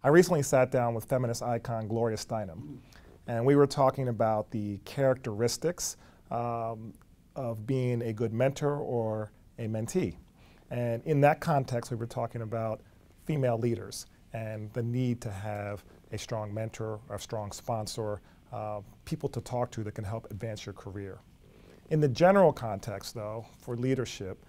I recently sat down with feminist icon Gloria Steinem, and we were talking about the characteristics of being a good mentor or a mentee. And in that context, we were talking about female leaders and the need to have a strong mentor or a strong sponsor, people to talk to that can help advance your career. In the general context, though, for leadership,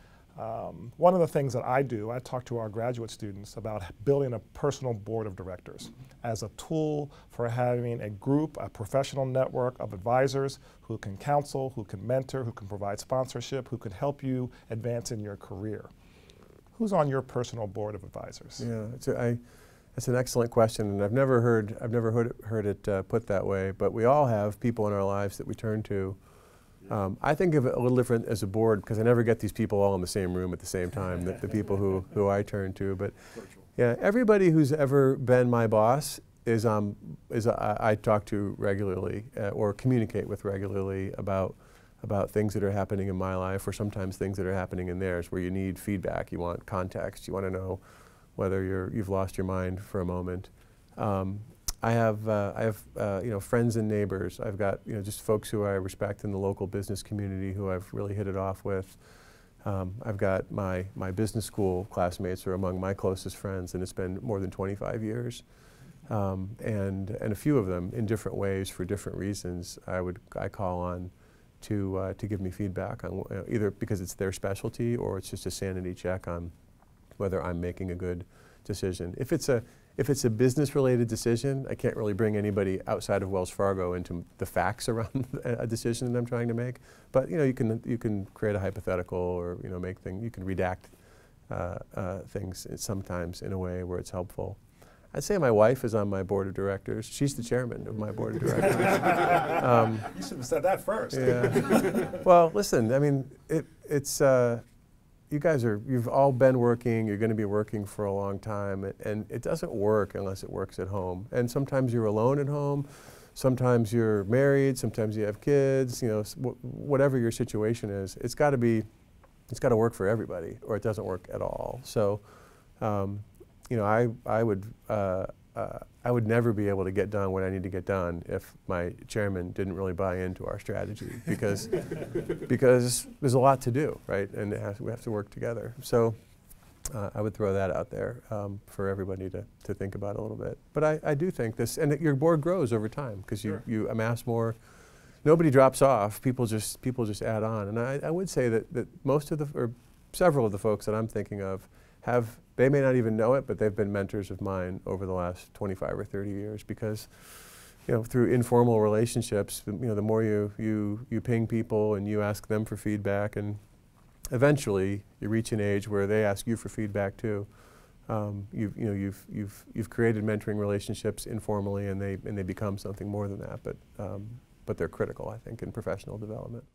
one of the things that I do, I talk to our graduate students about building a personal board of directors as a tool for having a group, a professional network of advisors who can counsel, who can mentor, who can provide sponsorship, who can help you advance in your career. Who's on your personal board of advisors? Yeah, it's an excellent question, and I've never heard it put that way. But we all have people in our lives that we turn to. I think of it a little different as a board because I never get these people all in the same room at the same time, the people who I turn to. But yeah, everybody who's ever been my boss is I talk to regularly or communicate with regularly about things that are happening in my life, or sometimes things that are happening in theirs, where you need feedback, you want context, you want to know whether you've lost your mind for a moment. I have friends and neighbors. I've got just folks who I respect in the local business community who I've really hit it off with. I've got my business school classmates are among my closest friends, and it's been more than 25 years. And a few of them, in different ways for different reasons, I call on to give me feedback on either because it's their specialty or it's just a sanity check on whether I'm making a good decision. If it's a business-related decision, I can't really bring anybody outside of Wells Fargo into the facts around a decision that I'm trying to make. But you can create a hypothetical, or make things. You can redact things sometimes in a way where it's helpful. I'd say my wife is on my board of directors. She's the chairman of my board of directors. You should have said that first. Yeah. Well, listen. I mean, you've all been working, you're going to be working for a long time, and it doesn't work unless it works at home. And sometimes you're alone at home, sometimes you're married, sometimes you have kids, whatever your situation is, it's got to work for everybody, or it doesn't work at all. So, I would never be able to get done what I need to get done if my chairman didn't really buy into our strategy, because there's a lot to do, right? And we have to work together. So I would throw that out there for everybody to think about a little bit. But I do think this, and your board grows over time because you amass more. Nobody drops off. People just add on. And I would say that most of or several of the folks that I'm thinking of they may not even know it, but they've been mentors of mine over the last 25 or 30 years because, through informal relationships, the more you ping people and you ask them for feedback, and eventually you reach an age where they ask you for feedback too. You've created mentoring relationships informally, and they become something more than that. But they're critical, I think, in professional development.